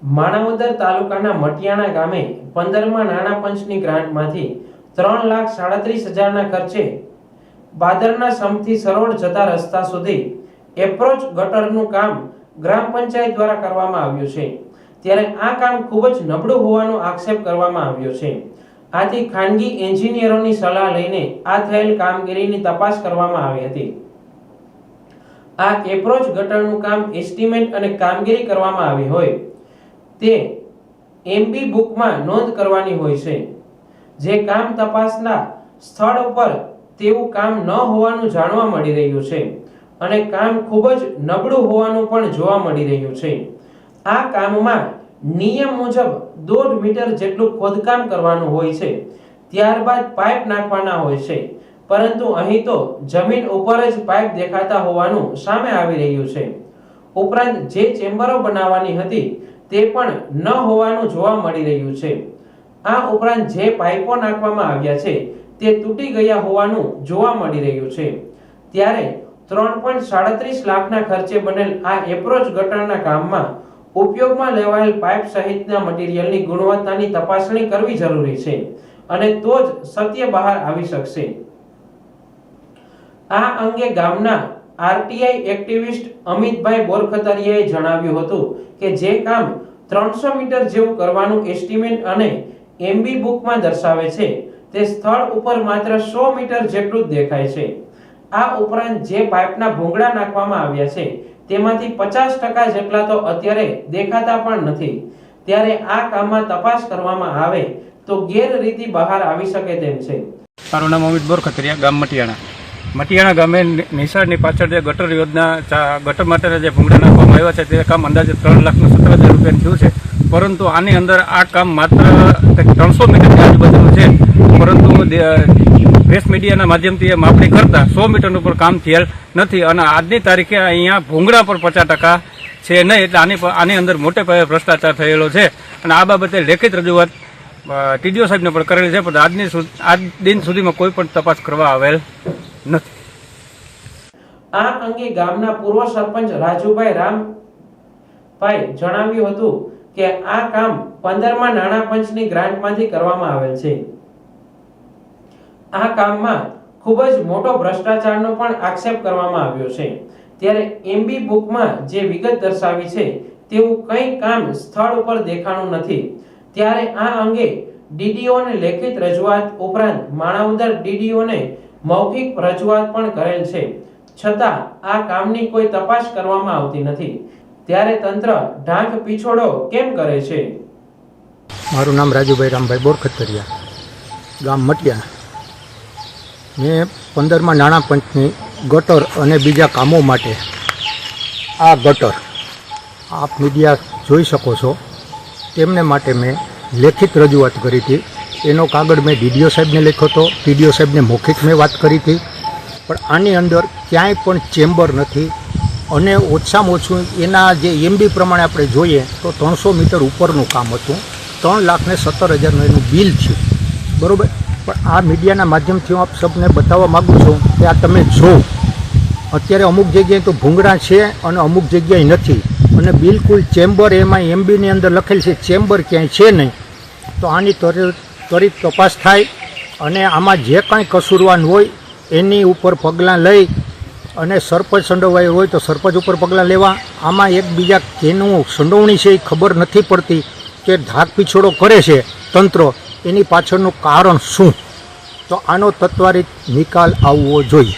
માણાવદર તાલુકાના મટિયાણા ગામે 15મા નાણાં પંચની ગ્રાન્ટમાંથી 3,37,000ના ખર્ચે બાદરના સમથી સરોડ જતા રસ્તા સુધી એપ્રોચ ગટરનું કામ ગ્રામ પંચાયત દ્વારા કરવામાં આવ્યું છે। ત્યારે આ કામ ખૂબ જ નબળું હોવાનો આક્ષેપ કરવામાં આવ્યો છે। આથી ખાનગી એન્જિનિયરોની સલાહ લઈને આ થયેલ કામગીરીની તપાસ કરવામાં આવી હતી। આ એપ્રોચ ગટરનું કામ એસ્ટિમેટ અને કામગીરી કરવામાં આવી હોય તે એમબી બુકમાં નોંધ કરવાની હોય છે। જે કામ તપાસના સ્થળ ઉપર તેવું કામ ન હોવાનું જાણવા મળી રહ્યું છે અને કામ ખૂબ જ નબળું હોવાનું પણ જોવા મળી રહ્યું છે। આ કામમાં નિયમ મુજબ 1.5 મીટર જેટલું ખોદકામ કરવાનું હોય છે, ત્યારબાદ પાઇપ નાખવાના હોય છે, પરંતુ અહીં તો જમીન ઉપર જ પાઇપ દેખાતા હોવાનું સામે આવી રહ્યું છે। ઉપરાંત જે ચેમ્બરો બનાવવાની હતી તે પણ ન હોવાનું જોવા મળી રહ્યું છે। આ ઉપરાંત જે પાઇપો નાખવામાં આવ્યા છે તે તૂટી ગયા હોવાનું જોવા મળી રહ્યું છે। ત્યારે 3.37 લાખના ખર્ચે બનેલ આ એપ્રોચ ગટરના કામમાં ઉપયોગમાં લેવાયેલ પાઇપ સહિતના મટીરીયલની ગુણવત્તાની તપાસણી કરવી જરૂરી છે અને તો જ સત્ય બહાર આવી શકશે। આ અંગે ગામના આરટીઆઈ એક્ટિવિસ્ટ અમિતભાઈ બોરખતરિયાએ જણાવ્યું હતું કે જે કામ 300 મીટર જેવું કરવાનું એસ્ટિમેટ અને એમબી બુકમાં દર્શાવે છે તે સ્થળ ઉપર માત્ર 100 મીટર જેટલું જ દેખાય છે। આ ઉપરાંત જે પાઇપના ભૂંગળા નાખવામાં આવ્યા છે તેમાંથી 50% જેટલા તો અત્યારે દેખાતા પણ નથી। ત્યારે આ કામમાં તપાસ કરવામાં આવે તો ગેરરીતિ બહાર આવી શકે તેમ છે। મારું નામ અમિત બોરખતરિયા, ગામ મટિયાણા ગામે નિશાળની પાછળ જે ગટર યોજના ગટર માટેના જે ભૂંગળા નાખવામાં આવ્યા છે તે કામ અંદાજે 3,17,000 રૂપિયાનું થયું છે। પરંતુ આની અંદર આ કામ માત્ર 300 મીટરની આજુબાજુનું છે, પરંતુ પ્રેસ મીડિયાના માધ્યમથી એ માપણી કરતા 100 મીટર ઉપર કામ થયેલ નથી અને આજની તારીખે અહીંયા ભૂંગળા પર 50% છે નહીં, એટલે આની અંદર મોટે પાયે ભ્રષ્ટાચાર થયેલો છે અને આ બાબતે લેખિત રજૂઆત ટીડીઓ સાહેબને પણ કરેલી છે, પણ આજ દિન સુધીમાં કોઈ પણ તપાસ કરવા આવેલ નથી। આ અંગે ગામના પૂર્વ સરપંચ રાજુભાઈ રામભાઈ જણાવ્યું હતું કે આ કામ 15મા નાણાં પંચની ગ્રાન્ટમાંથી કરવામાં આવેલ છે। આ કામમાં ખૂબ જ મોટો ભ્રષ્ટાચારનો પણ આક્ષેપ કરવામાં આવ્યો છે। ત્યારે એમબી બુકમાં જે વિગત દર્શાવી છે તેવું કંઈ કામ સ્થળ ઉપર દેખાણું નથી। ત્યારે આ અંગે ડીડીઓને લેખિત રજૂઆત ઉપરાંત માણાવદર ડીડીઓને મૌખિક રજૂઆત પણ કરેલ છે, છતાં આ કામની કોઈ તપાસ કરવામાં આવતી નથી। ત્યારે તંત્ર ઢાંક પીછોડો કેમ કરે છે? મારું નામ રાજુભાઈ રામભાઈ બોરખતરિયા, ગામ મટિયાણા। મેં 15મા નાણાં પંચની ગટર અને બીજા કામો માટે આ ગટર આપ મીડિયા જોઈ શકો છો તેમને માટે મેં લેખિત રજૂઆત કરી હતી। એનો કાગળ મેં ડીડીઓ સાહેબને લખ્યો હતો, ટીડીઓ સાહેબને મૌખિક મેં વાત કરી હતી, પણ આની અંદર ક્યાંય પણ ચેમ્બર નથી અને ઓછામાં ઓછું એના જે એમબી પ્રમાણે આપણે જોઈએ તો 300 મીટર ઉપરનું કામ હતું। 3,17,000નું એનું બિલ છે, બરાબર। પણ આ મીડિયાના માધ્યમથી હું આપ સબને બતાવવા માગું છું કે આ તમે જો અત્યારે અમુક જગ્યાએ તો ભૂંગળા છે અને અમુક જગ્યાએ નથી અને બિલકુલ ચેમ્બર એમાં એમબીની અંદર લખેલ છે, ચેમ્બર ક્યાંય છે નહીં। તો આની ત્વરિત તપાસ થાય અને આમાં જે કાંઈ કસૂરવાન હોય એની ઉપર પગલાં લઈ અને સરપંચ સંડોવાયો હોય તો સરપંચ ઉપર પગલાં લેવા। આમાં એકબીજા કેનું સંડોવણી છે એ ખબર નથી પડતી કે ધાક પીછોડો કરે છે તંત્ર, એની પાછળનું કારણ શું? તો આનો તત્વરિત નિકાલ આવવો જોઈએ।